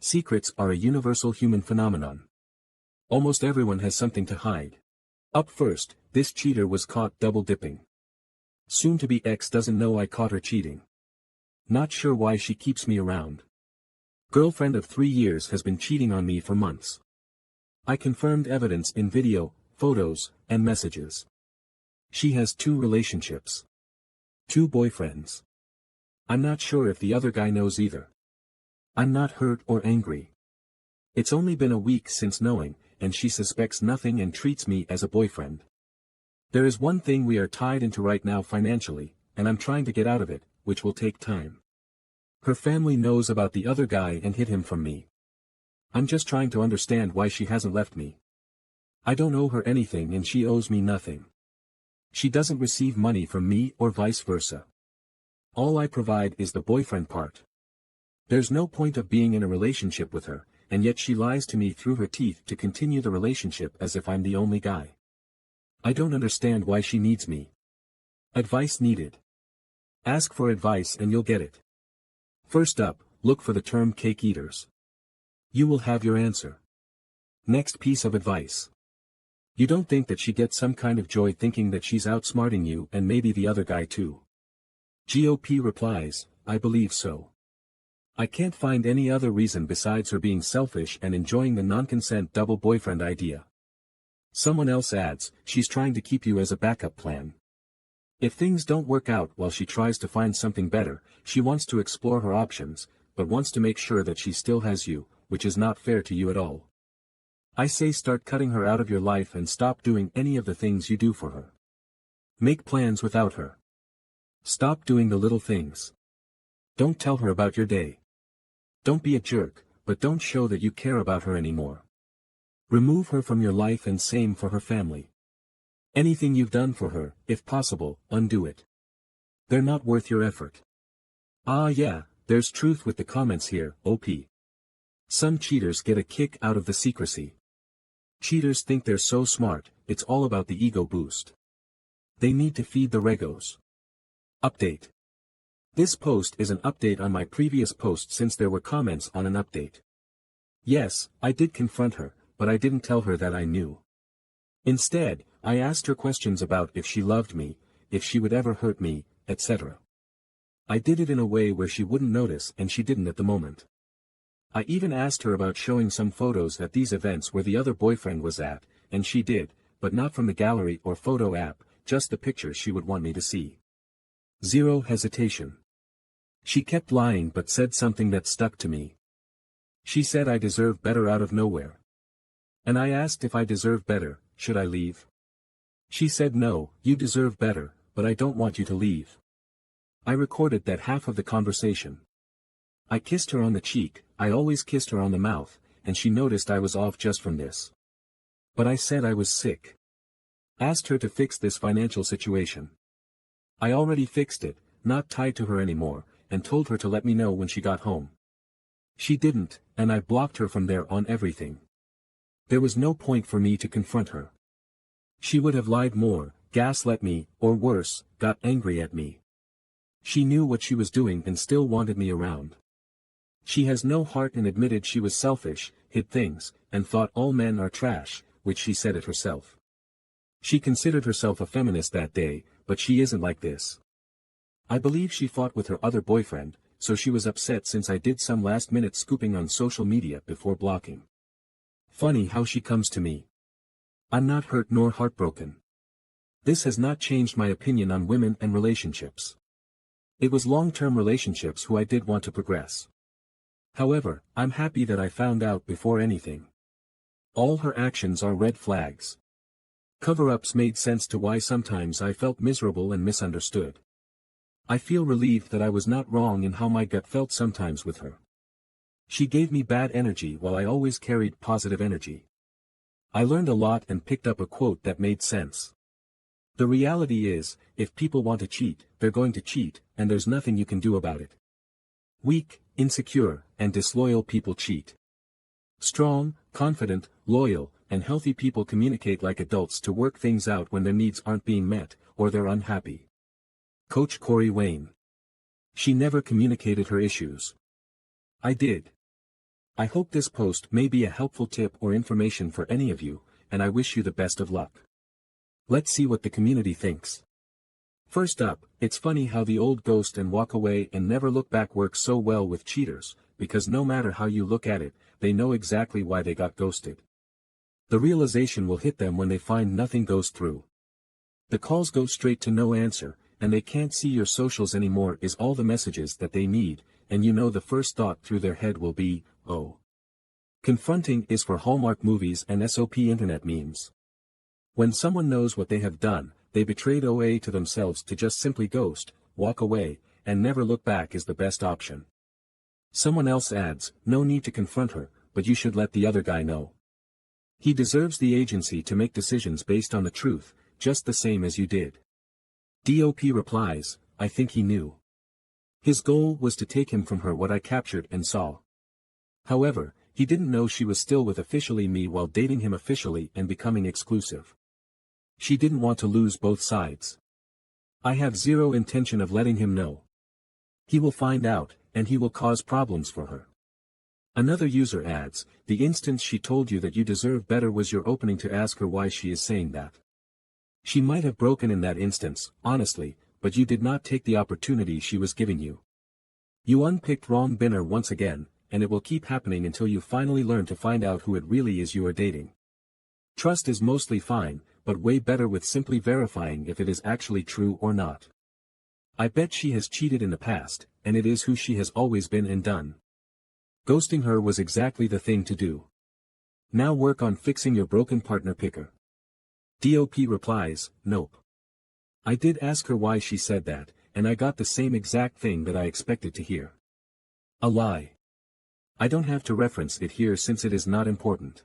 Secrets are a universal human phenomenon. Almost everyone has something to hide. Up first, this cheater was caught double-dipping. Soon-to-be ex doesn't know I caught her cheating. Not sure why she keeps me around. Girlfriend of 3 years has been cheating on me for months. I confirmed evidence in video, photos, and messages. She has 2 relationships. 2 boyfriends. I'm not sure if the other guy knows either. I'm not hurt or angry. It's only been a week since knowing, and she suspects nothing and treats me as a boyfriend. There is one thing we are tied into right now financially, and I'm trying to get out of it, which will take time. Her family knows about the other guy and hid him from me. I'm just trying to understand why she hasn't left me. I don't owe her anything and she owes me nothing. She doesn't receive money from me or vice versa. All I provide is the boyfriend part. There's no point of being in a relationship with her, and yet she lies to me through her teeth to continue the relationship as if I'm the only guy. I don't understand why she needs me. Advice needed. Ask for advice and you'll get it. First up, look for the term cake eaters. You will have your answer. Next piece of advice. You don't think that she gets some kind of joy thinking that she's outsmarting you and maybe the other guy too? GOP replies, I believe so. I can't find any other reason besides her being selfish and enjoying the non-consent double boyfriend idea. Someone else adds, she's trying to keep you as a backup plan. If things don't work out while she tries to find something better, she wants to explore her options, but wants to make sure that she still has you, which is not fair to you at all. I say start cutting her out of your life and stop doing any of the things you do for her. Make plans without her. Stop doing the little things. Don't tell her about your day. Don't be a jerk, but don't show that you care about her anymore. Remove her from your life and same for her family. Anything you've done for her, if possible, undo it. They're not worth your effort. Ah yeah, there's truth with the comments here, OP. Some cheaters get a kick out of the secrecy. Cheaters think they're so smart, it's all about the ego boost. They need to feed the regos. Update. This post is an update on my previous post since there were comments on an update. Yes, I did confront her, but I didn't tell her that I knew. Instead, I asked her questions about if she loved me, if she would ever hurt me, etc. I did it in a way where she wouldn't notice and she didn't at the moment. I even asked her about showing some photos at these events where the other boyfriend was at, and she did, but not from the gallery or photo app, just the pictures she would want me to see. Zero hesitation. She kept lying but said something that stuck to me. She said I deserve better out of nowhere. And I asked if I deserve better, should I leave? She said no, you deserve better, but I don't want you to leave. I recorded that half of the conversation. I kissed her on the cheek, I always kissed her on the mouth, and she noticed I was off just from this. But I said I was sick. Asked her to fix this financial situation. I already fixed it, not tied to her anymore, and told her to let me know when she got home. She didn't, and I blocked her from there on everything. There was no point for me to confront her. She would have lied more, gaslit me, or worse, got angry at me. She knew what she was doing and still wanted me around. She has no heart and admitted she was selfish, hid things, and thought all men are trash, which she said it herself. She considered herself a feminist that day, but she isn't like this. I believe she fought with her other boyfriend, so she was upset since I did some last-minute scooping on social media before blocking. Funny how she comes to me. I'm not hurt nor heartbroken. This has not changed my opinion on women and relationships. It was long-term relationships who I did want to progress. However, I'm happy that I found out before anything. All her actions are red flags. Cover-ups made sense to why sometimes I felt miserable and misunderstood. I feel relieved that I was not wrong in how my gut felt sometimes with her. She gave me bad energy while I always carried positive energy. I learned a lot and picked up a quote that made sense. The reality is, if people want to cheat, they're going to cheat, and there's nothing you can do about it. Weak, insecure, and disloyal people cheat. Strong, confident, loyal, and healthy people communicate like adults to work things out when their needs aren't being met, or they're unhappy. Coach Corey Wayne. She never communicated her issues. I did. I hope this post may be a helpful tip or information for any of you, and I wish you the best of luck. Let's see what the community thinks. First up, it's funny how the old ghost and walk away and never look back works so well with cheaters, because no matter how you look at it, they know exactly why they got ghosted. The realization will hit them when they find nothing goes through. The calls go straight to no answer, and they can't see your socials anymore is all the messages that they need, and you know the first thought through their head will be, oh. Confronting is for Hallmark movies and SOP internet memes. When someone knows what they have done, they betrayed OA to themselves to just simply ghost, walk away, and never look back is the best option. Someone else adds, no need to confront her, but you should let the other guy know. He deserves the agency to make decisions based on the truth, just the same as you did. DOP replies, I think he knew. His goal was to take him from her what I captured and saw. However, he didn't know she was still with officially me while dating him officially and becoming exclusive. She didn't want to lose both sides. I have zero intention of letting him know. He will find out, and he will cause problems for her. Another user adds, the instance she told you that you deserve better was your opening to ask her why she is saying that. She might have broken in that instance, honestly, but you did not take the opportunity she was giving you. You unpicked wrong binner once again, and it will keep happening until you finally learn to find out who it really is you are dating. Trust is mostly fine, but way better with simply verifying if it is actually true or not. I bet she has cheated in the past, and it is who she has always been and done. Ghosting her was exactly the thing to do. Now work on fixing your broken partner picker. DOP replies, nope. I did ask her why she said that, and I got the same exact thing that I expected to hear. A lie. I don't have to reference it here since it is not important.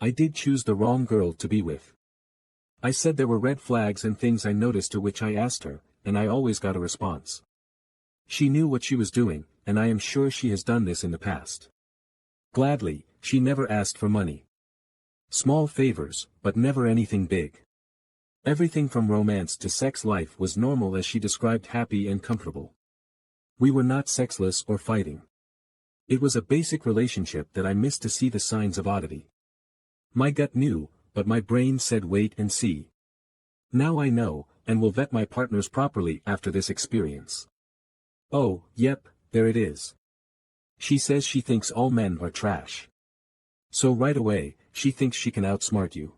I did choose the wrong girl to be with. I said there were red flags and things I noticed to which I asked her, and I always got a response. She knew what she was doing, and I am sure she has done this in the past. Gladly, she never asked for money. Small favors, but never anything big. Everything from romance to sex life was normal as she described happy and comfortable. We were not sexless or fighting. It was a basic relationship that I missed to see the signs of oddity. My gut knew, but my brain said wait and see. Now I know, and will vet my partners properly after this experience. Oh, yep, there it is. She says she thinks all men are trash. So right away, she thinks she can outsmart you.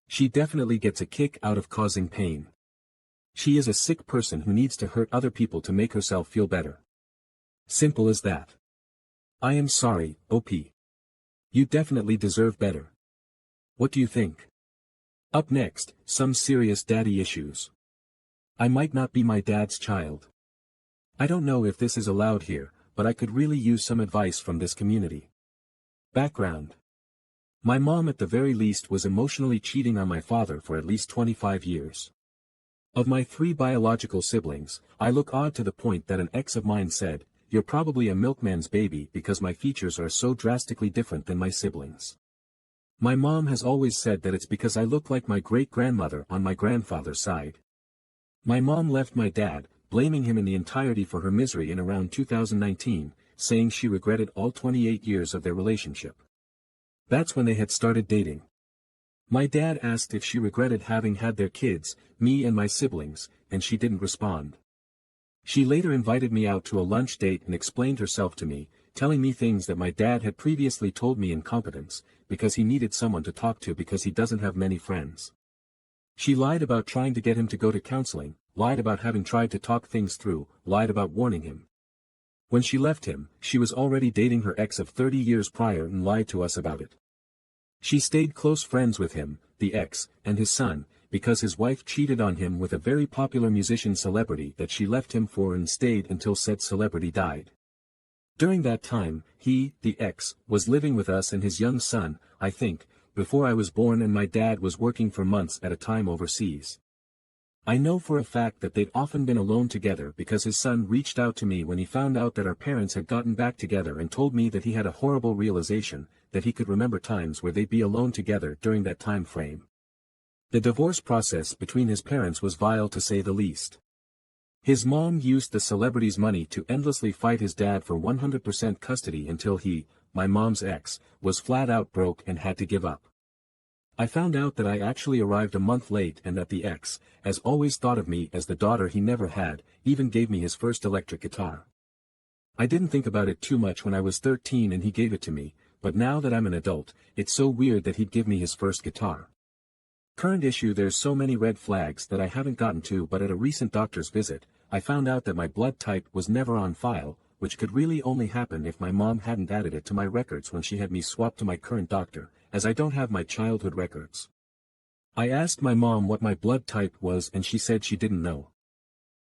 She definitely gets a kick out of causing pain. She is a sick person who needs to hurt other people to make herself feel better. Simple as that. I am sorry, OP. You definitely deserve better. What do you think? Up next, some serious daddy issues. I might not be my dad's child. I don't know if this is allowed here, but I could really use some advice from this community. Background. My mom at the very least was emotionally cheating on my father for at least 25 years. Of my 3 biological siblings, I look odd to the point that an ex of mine said, "You're probably a milkman's baby because my features are so drastically different than my siblings." My mom has always said that it's because I look like my great-grandmother on my grandfather's side. My mom left my dad, blaming him in the entirety for her misery in around 2019, saying she regretted all 28 years of their relationship. That's when they had started dating. My dad asked if she regretted having had their kids, me and my siblings, and she didn't respond. She later invited me out to a lunch date and explained herself to me, telling me things that my dad had previously told me in confidence, because he needed someone to talk to because he doesn't have many friends. She lied about trying to get him to go to counseling, lied about having tried to talk things through, lied about warning him. When she left him, she was already dating her ex of 30 years prior and lied to us about it. She stayed close friends with him, the ex, and his son, because his wife cheated on him with a very popular musician celebrity that she left him for and stayed until said celebrity died. During that time, he, the ex, was living with us and his young son, I think, before I was born, and my dad was working for months at a time overseas. I know for a fact that they'd often been alone together because his son reached out to me when he found out that our parents had gotten back together and told me that he had a horrible realization, that he could remember times where they'd be alone together during that time frame. The divorce process between his parents was vile to say the least. His mom used the celebrity's money to endlessly fight his dad for 100% custody until he, my mom's ex, was flat out broke and had to give up. I found out that I actually arrived a month late and that the ex, as always, thought of me as the daughter he never had, even gave me his first electric guitar. I didn't think about it too much when I was 13 and he gave it to me, but now that I'm an adult, it's so weird that he'd give me his first guitar. Current issue: there's so many red flags that I haven't gotten to, but at a recent doctor's visit, I found out that my blood type was never on file, which could really only happen if my mom hadn't added it to my records when she had me swapped to my current doctor, as I don't have my childhood records. I asked my mom what my blood type was and she said she didn't know.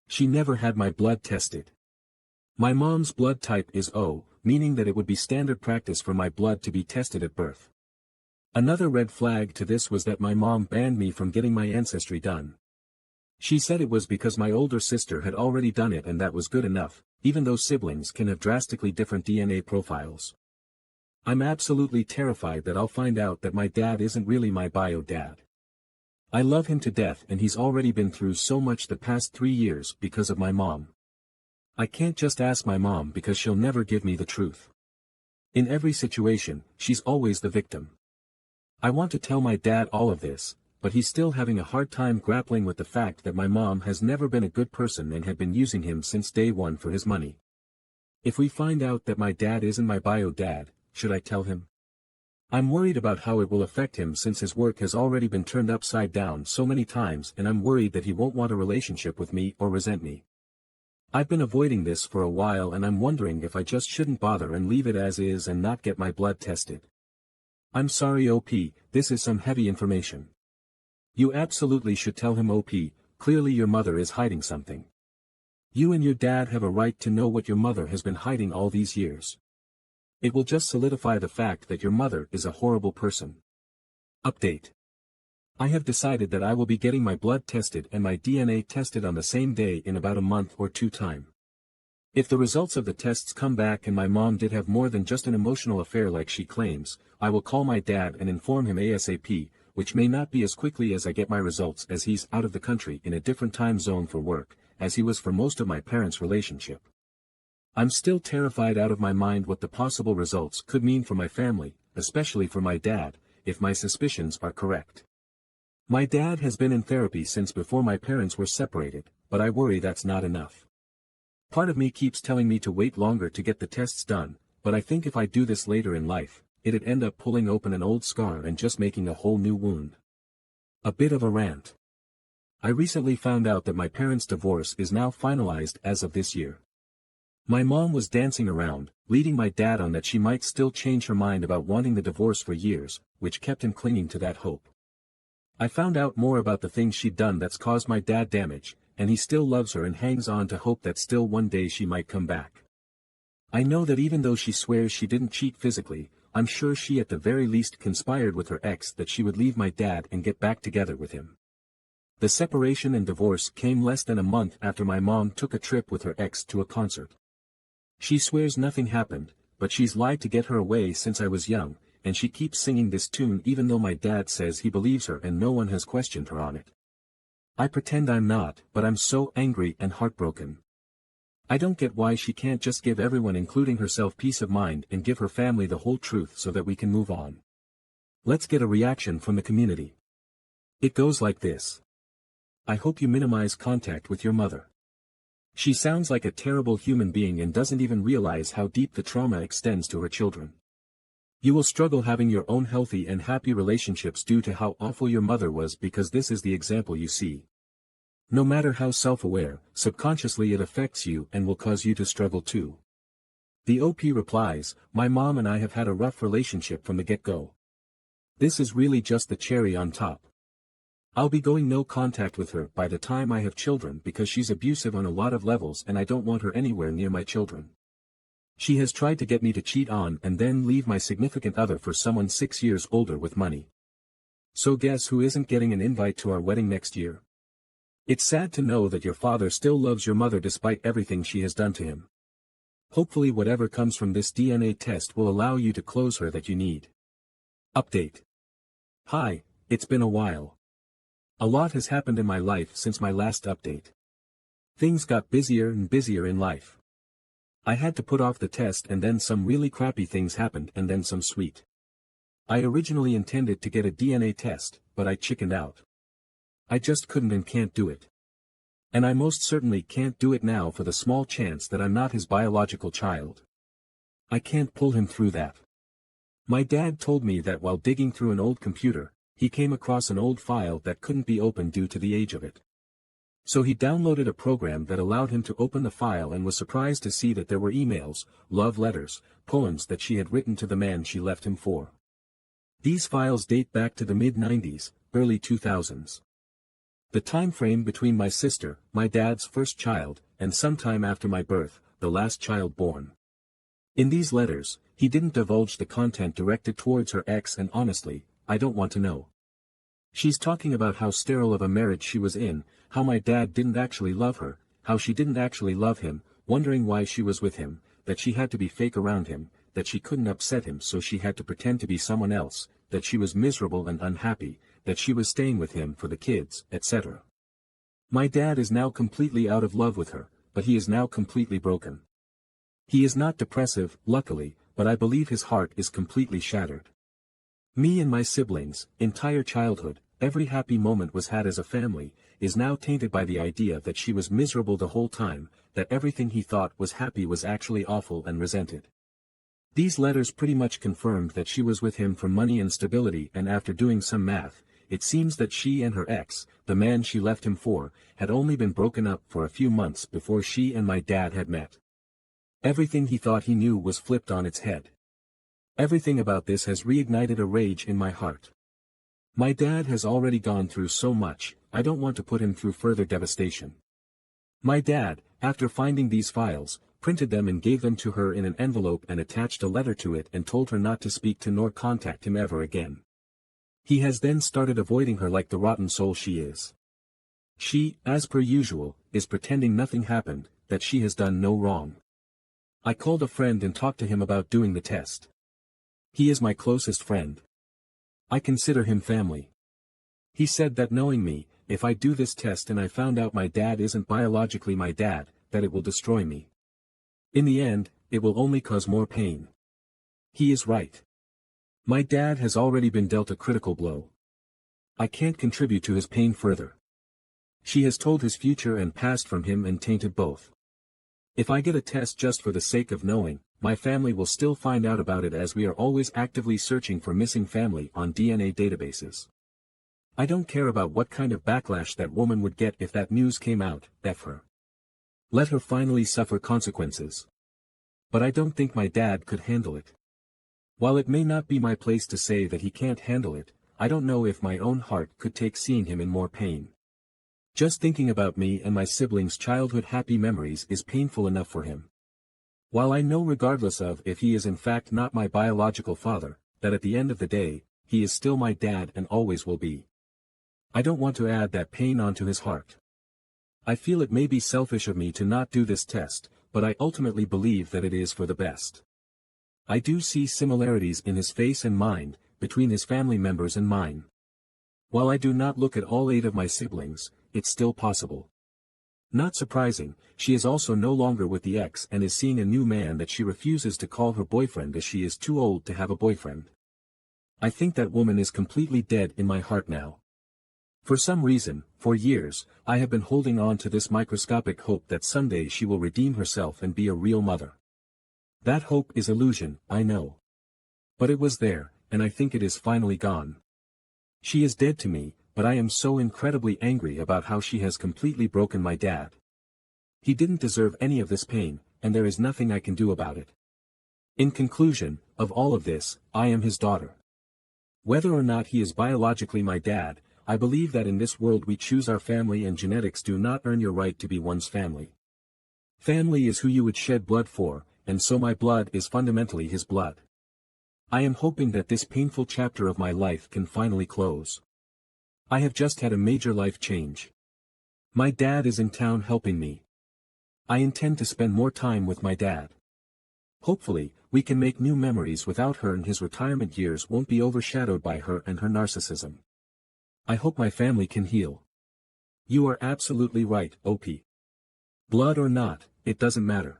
She never had my blood tested. My mom's blood type is O, meaning that it would be standard practice for my blood to be tested at birth. Another red flag to this was that my mom banned me from getting my ancestry done. She said it was because my older sister had already done it and that was good enough, even though siblings can have drastically different DNA profiles. I'm absolutely terrified that I'll find out that my dad isn't really my bio dad. I love him to death and he's already been through so much the past 3 years because of my mom. I can't just ask my mom because she'll never give me the truth. In every situation, she's always the victim. I want to tell my dad all of this, but he's still having a hard time grappling with the fact that my mom has never been a good person and had been using him since day one for his money. If we find out that my dad isn't my bio dad, should I tell him? I'm worried about how it will affect him since his work has already been turned upside down so many times, and I'm worried that he won't want a relationship with me or resent me. I've been avoiding this for a while and I'm wondering if I just shouldn't bother and leave it as is and not get my blood tested. I'm sorry OP, this is some heavy information. You absolutely should tell him OP, clearly your mother is hiding something. You and your dad have a right to know what your mother has been hiding all these years. It will just solidify the fact that your mother is a horrible person. Update. I have decided that I will be getting my blood tested and my DNA tested on the same day in about a month or 2 time. If the results of the tests come back and my mom did have more than just an emotional affair like she claims, I will call my dad and inform him ASAP, which may not be as quickly as I get my results as he's out of the country in a different time zone for work, as he was for most of my parents' relationship. I'm still terrified out of my mind what the possible results could mean for my family, especially for my dad, if my suspicions are correct. My dad has been in therapy since before my parents were separated, but I worry that's not enough. Part of me keeps telling me to wait longer to get the tests done, but I think if I do this later in life, it'd end up pulling open an old scar and just making a whole new wound. A bit of a rant. I recently found out that my parents' divorce is now finalized as of this year. My mom was dancing around, leading my dad on that she might still change her mind about wanting the divorce for years, which kept him clinging to that hope. I found out more about the things she'd done that's caused my dad damage, and he still loves her and hangs on to hope that still one day she might come back. I know that even though she swears she didn't cheat physically, I'm sure she at the very least conspired with her ex that she would leave my dad and get back together with him. The separation and divorce came less than a month after my mom took a trip with her ex to a concert. She swears nothing happened, but she's lied to get her away since I was young, and she keeps singing this tune even though my dad says he believes her and no one has questioned her on it. I pretend I'm not, but I'm so angry and heartbroken. I don't get why she can't just give everyone including herself peace of mind and give her family the whole truth so that we can move on. Let's get a reaction from the community. It goes like this. I hope you minimize contact with your mother. She sounds like a terrible human being and doesn't even realize how deep the trauma extends to her children. You will struggle having your own healthy and happy relationships due to how awful your mother was because this is the example you see. No matter how self-aware, subconsciously it affects you and will cause you to struggle too. The OP replies, my mom and I have had a rough relationship from the get-go. This is really just the cherry on top. I'll be going no contact with her by the time I have children because she's abusive on a lot of levels and I don't want her anywhere near my children. She has tried to get me to cheat on and then leave my significant other for someone 6 years older with money. So guess who isn't getting an invite to our wedding next year? It's sad to know that your father still loves your mother despite everything she has done to him. Hopefully whatever comes from this DNA test will allow you to close her that you need. Update. Hi, it's been a while. A lot has happened in my life since my last update. Things got busier and busier in life. I had to put off the test and then some really crappy things happened and then some sweet. I originally intended to get a DNA test, but I chickened out. I just couldn't and can't do it. And I most certainly can't do it now for the small chance that I'm not his biological child. I can't pull him through that. My dad told me that while digging through an old computer, he came across an old file that couldn't be opened due to the age of it. So he downloaded a program that allowed him to open the file and was surprised to see that there were emails, love letters, poems that she had written to the man she left him for. These files date back to the mid-90s, early 2000s. The time frame between my sister, my dad's first child, and sometime after my birth, the last child born. In these letters, he didn't divulge the content directed towards her ex, and honestly, I don't want to know. She's talking about how sterile of a marriage she was in, how my dad didn't actually love her, how she didn't actually love him, wondering why she was with him, that she had to be fake around him, that she couldn't upset him so she had to pretend to be someone else, that she was miserable and unhappy, that she was staying with him for the kids, etc. My dad is now completely out of love with her, but he is now completely broken. He is not depressive, luckily, but I believe his heart is completely shattered. Me and my siblings, entire childhood, every happy moment was had as a family, is now tainted by the idea that she was miserable the whole time, that everything he thought was happy was actually awful and resented. These letters pretty much confirmed that she was with him for money and stability, and after doing some math, it seems that she and her ex, the man she left him for, had only been broken up for a few months before she and my dad had met. Everything he thought he knew was flipped on its head. Everything about this has reignited a rage in my heart. My dad has already gone through so much, I don't want to put him through further devastation. My dad, after finding these files, printed them and gave them to her in an envelope and attached a letter to it and told her not to speak to nor contact him ever again. He has then started avoiding her like the rotten soul she is. She, as per usual, is pretending nothing happened, that she has done no wrong. I called a friend and talked to him about doing the test. He is my closest friend. I consider him family. He said that knowing me, if I do this test and I found out my dad isn't biologically my dad, that it will destroy me. In the end, it will only cause more pain. He is right. My dad has already been dealt a critical blow. I can't contribute to his pain further. She has told his future and past from him and tainted both. If I get a test just for the sake of knowing, my family will still find out about it, as we are always actively searching for missing family on DNA databases. I don't care about what kind of backlash that woman would get if that news came out, F her. Let her finally suffer consequences. But I don't think my dad could handle it. While it may not be my place to say that he can't handle it, I don't know if my own heart could take seeing him in more pain. Just thinking about me and my siblings' childhood happy memories is painful enough for him. While I know, regardless of if he is in fact not my biological father, that at the end of the day, he is still my dad and always will be. I don't want to add that pain onto his heart. I feel it may be selfish of me to not do this test, but I ultimately believe that it is for the best. I do see similarities in his face and mind, between his family members and mine. While I do not look at all 8 of my siblings, it's still possible. Not surprising, she is also no longer with the ex and is seeing a new man that she refuses to call her boyfriend as she is too old to have a boyfriend. I think that woman is completely dead in my heart now. For some reason, for years, I have been holding on to this microscopic hope that someday she will redeem herself and be a real mother. That hope is illusion, I know. But it was there, and I think it is finally gone. She is dead to me, but I am so incredibly angry about how she has completely broken my dad. He didn't deserve any of this pain, and there is nothing I can do about it. In conclusion, of all of this, I am his daughter. Whether or not he is biologically my dad, I believe that in this world we choose our family, and genetics do not earn your right to be one's family. Family is who you would shed blood for, and so my blood is fundamentally his blood. I am hoping that this painful chapter of my life can finally close. I have just had a major life change. My dad is in town helping me. I intend to spend more time with my dad. Hopefully, we can make new memories without her, and his retirement years won't be overshadowed by her and her narcissism. I hope my family can heal. You are absolutely right, OP. Blood or not, it doesn't matter.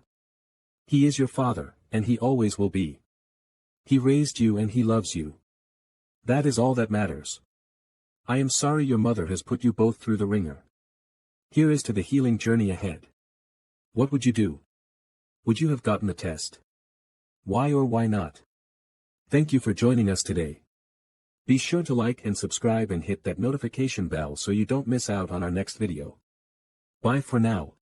He is your father, and he always will be. He raised you and he loves you. That is all that matters. I am sorry your mother has put you both through the ringer. Here is to the healing journey ahead. What would you do? Would you have gotten a test? Why or why not? Thank you for joining us today. Be sure to like and subscribe and hit that notification bell so you don't miss out on our next video. Bye for now.